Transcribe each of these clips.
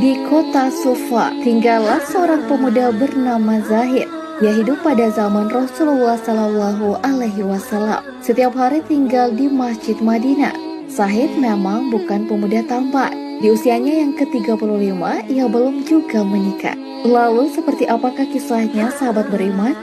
Di kota Sufa, tinggallah seorang pemuda bernama Zahid. Ia hidup pada zaman Rasulullah Shallallahu Alaihi Wasallam. Setiap hari tinggal di Masjid Madinah. Zahid memang bukan pemuda tampan. Di usianya yang ke-35, ia belum juga menikah. Lalu seperti apakah kisahnya, sahabat beriman?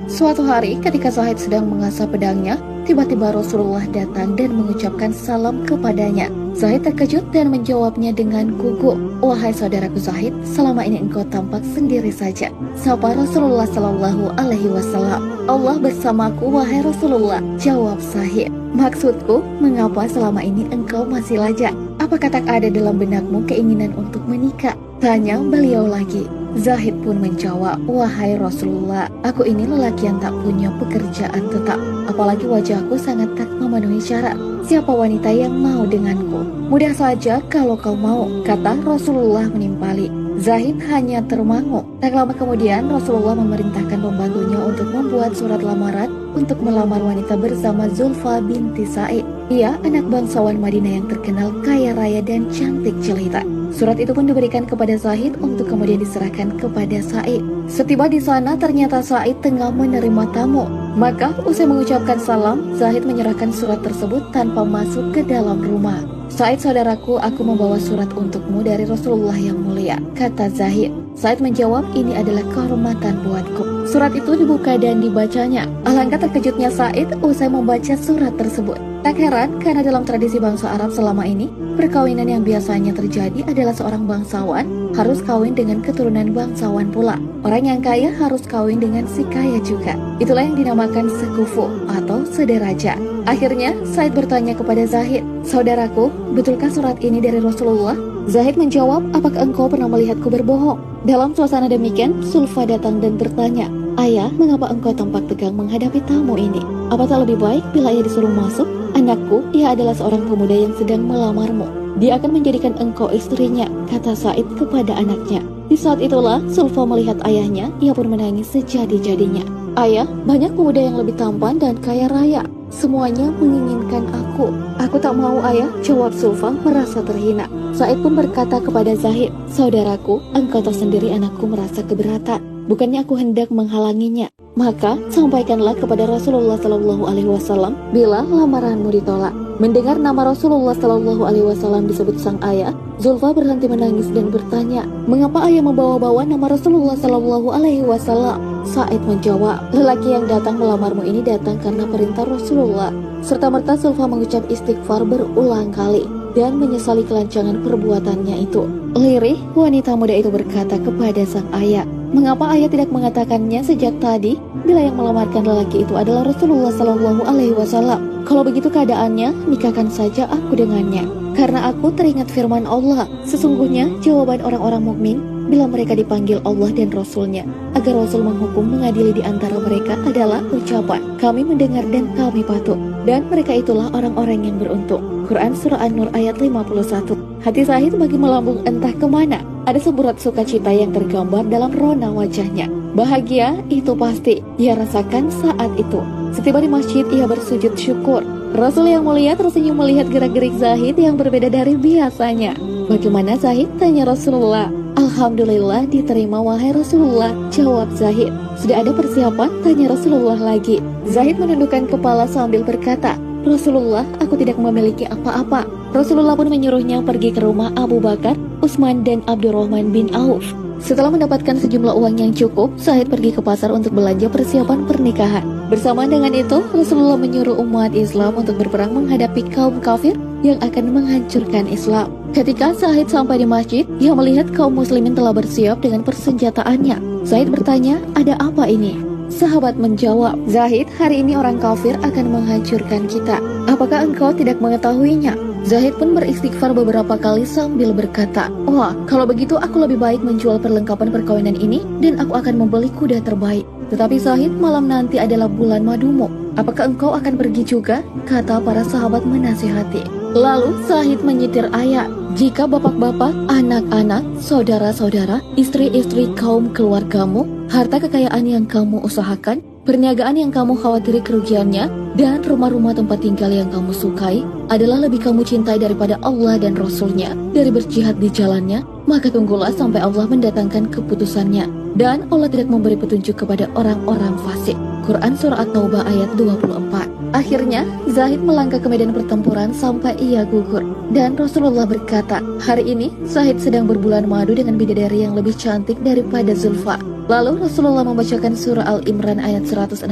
Suatu hari ketika Zahid sedang mengasah pedangnya, tiba-tiba Rasulullah datang dan mengucapkan salam kepadanya. Zahid terkejut dan menjawabnya dengan gugup, "Wahai saudaraku Zahid, selama ini engkau tampak sendiri saja." Sapa Rasulullah Shallallahu Alaihi Wasallam. "Allah bersamaku, wahai Rasulullah," jawab Zahid. "Maksudku, mengapa selama ini engkau masih lajang? Apakah tak ada dalam benakmu keinginan untuk menikah?" Tanya beliau lagi. Zahid pun menjawab, "Wahai Rasulullah, aku ini lelaki yang tak punya pekerjaan tetap. Apalagi wajahku sangat tak memenuhi syarat. Siapa wanita yang mau denganku? Mudah saja kalau kau mau," kata Rasulullah menimpali. Zahid hanya termangu. Tak lama kemudian Rasulullah memerintahkan pembantunya untuk membuat surat lamaran untuk melamar wanita bersama Zulfa binti Sa'id. Ia anak bangsawan Madinah yang terkenal kaya raya dan cantik jelita. Surat itu pun diberikan kepada Zahid untuk kemudian diserahkan kepada Sa'id. Setiba di sana ternyata Sa'id tengah menerima tamu. Maka usai mengucapkan salam, Zahid menyerahkan surat tersebut tanpa masuk ke dalam rumah. "Sa'id saudaraku, aku membawa surat untukmu dari Rasulullah yang mulia," kata Zahid. Sa'id menjawab, "Ini adalah kehormatan buatku." Surat itu dibuka dan dibacanya. Alangkah terkejutnya Sa'id usai membaca surat tersebut. Tak heran karena dalam tradisi bangsa Arab selama ini, perkawinan yang biasanya terjadi adalah seorang bangsawan harus kawin dengan keturunan bangsawan pula. Orang yang kaya harus kawin dengan si kaya juga. Itulah yang dinamakan sekufu atau sederajat. Akhirnya Sa'id bertanya kepada Zahid, "Saudaraku, betulkah surat ini dari Rasulullah?" Zahid menjawab, "Apakah engkau pernah melihatku berbohong?" Dalam suasana demikian, Zulfa datang dan bertanya, "Ayah, mengapa engkau tampak tegang menghadapi tamu ini? Apa tak lebih baik bila ia disuruh masuk? Anakku, ia adalah seorang pemuda yang sedang melamarmu. Dia akan menjadikan engkau istrinya," kata Sa'id kepada anaknya. Di saat itulah Zulfa melihat ayahnya, ia pun menangis sejadi-jadinya. "Ayah, banyak pemuda yang lebih tampan dan kaya raya. Semuanya menginginkan aku." "Aku tak mau, ayah," jawab Zulfa merasa terhina. Sa'id pun berkata kepada Zahid, "Saudaraku, engkau tahu sendiri anakku merasa keberatan. Bukannya aku hendak menghalanginya. Maka sampaikanlah kepada Rasulullah Shallallahu Alaihi Wasallam bila lamaranmu ditolak." Mendengar nama Rasulullah Shallallahu Alaihi Wasallam disebut sang ayah, Zulfa berhenti menangis dan bertanya, "Mengapa ayah membawa-bawa nama Rasulullah Shallallahu Alaihi Wasallam?" Sa'id menjawab, "Lelaki yang datang melamarmu ini datang karena perintah Rasulullah." Serta-merta Zulfa mengucap istighfar berulang kali dan menyesali kelancangan perbuatannya itu. Lirih, wanita muda itu berkata kepada sang ayah, "Mengapa ayah tidak mengatakannya sejak tadi bila yang melamarkan lelaki itu adalah Rasulullah Shallallahu Alaihi Wasallam? Kalau begitu keadaannya, nikahkan saja aku dengannya. Karena aku teringat firman Allah, sesungguhnya jawaban orang-orang mukmin bila mereka dipanggil Allah dan Rasulnya agar Rasul menghukum mengadili di antara mereka adalah ucapan, 'Kami mendengar dan kami patuh,' dan mereka itulah orang-orang yang beruntung." Quran Surah An-Nur ayat 51. Hati Zahid bagi melambung entah kemana. Ada seburat sukacita yang tergambar dalam rona wajahnya. Bahagia itu pasti ia rasakan saat itu. Setiba di masjid ia bersujud syukur. Rasul yang mulia tersenyum melihat gerak-gerik Zahid yang berbeda dari biasanya. "Bagaimana Zahid?" tanya Rasulullah. "Alhamdulillah diterima wahai Rasulullah," jawab Zahid. "Sudah ada persiapan?" tanya Rasulullah lagi. Zahid menundukkan kepala sambil berkata, "Rasulullah, aku tidak memiliki apa-apa." Rasulullah pun menyuruhnya pergi ke rumah Abu Bakar, Utsman dan Abdurrahman bin Auf. Setelah mendapatkan sejumlah uang yang cukup, Zahid pergi ke pasar untuk belanja persiapan pernikahan. Bersamaan dengan itu, Rasulullah menyuruh umat Islam untuk berperang menghadapi kaum kafir yang akan menghancurkan Islam. Ketika Zahid sampai di masjid, ia melihat kaum muslimin telah bersiap dengan persenjataannya. Zahid bertanya, "Ada apa ini?" Sahabat menjawab, "Zahid, hari ini orang kafir akan menghancurkan kita. Apakah engkau tidak mengetahuinya?" Zahid pun beristighfar beberapa kali sambil berkata, "Wah, kalau begitu aku lebih baik menjual perlengkapan perkawinan ini dan aku akan membeli kuda terbaik. Tetapi Zahid, malam nanti adalah bulan madumu. Apakah engkau akan pergi juga?" kata para sahabat menasihati. Lalu Zahid menyitir ayat, "Jika bapak-bapak, anak-anak, saudara-saudara, istri-istri kaum keluargamu, harta kekayaan yang kamu usahakan, perniagaan yang kamu khawatiri kerugiannya, dan rumah-rumah tempat tinggal yang kamu sukai adalah lebih kamu cintai daripada Allah dan Rasul-Nya dari berjihad di jalannya, maka tunggulah sampai Allah mendatangkan keputusannya. Dan Allah tidak memberi petunjuk kepada orang-orang fasik. Quran Surah At-Taubah ayat 24. Akhirnya, Zahid melangkah ke medan pertempuran sampai ia gugur. Dan Rasulullah berkata, hari ini Zahid sedang berbulan madu dengan bidadari yang lebih cantik daripada Zulfa. Lalu Rasulullah membacakan surah Al-Imran ayat 169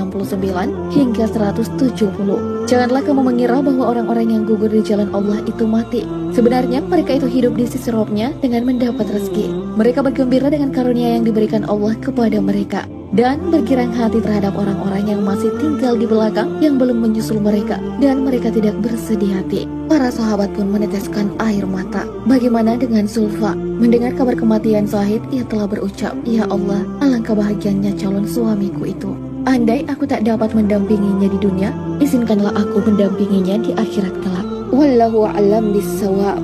hingga 170. Janganlah kamu mengira bahwa orang-orang yang gugur di jalan Allah itu mati. Sebenarnya mereka itu hidup di sisi Rabb-Nya dengan mendapat rezeki. Mereka bergembira dengan karunia yang diberikan Allah kepada mereka, dan bergirang hati terhadap orang-orang yang masih tinggal di belakang yang belum menyusul mereka, dan mereka tidak bersedih hati. Para sahabat pun meneteskan air mata. Bagaimana dengan Zulfa? Mendengar kabar kematian Zahid, ia telah berucap, "Ya Allah, alangkah bahagianya calon suamiku itu. Andai aku tak dapat mendampinginya di dunia, izinkanlah aku mendampinginya di akhirat kelak." Wallahu a'lam bishawab.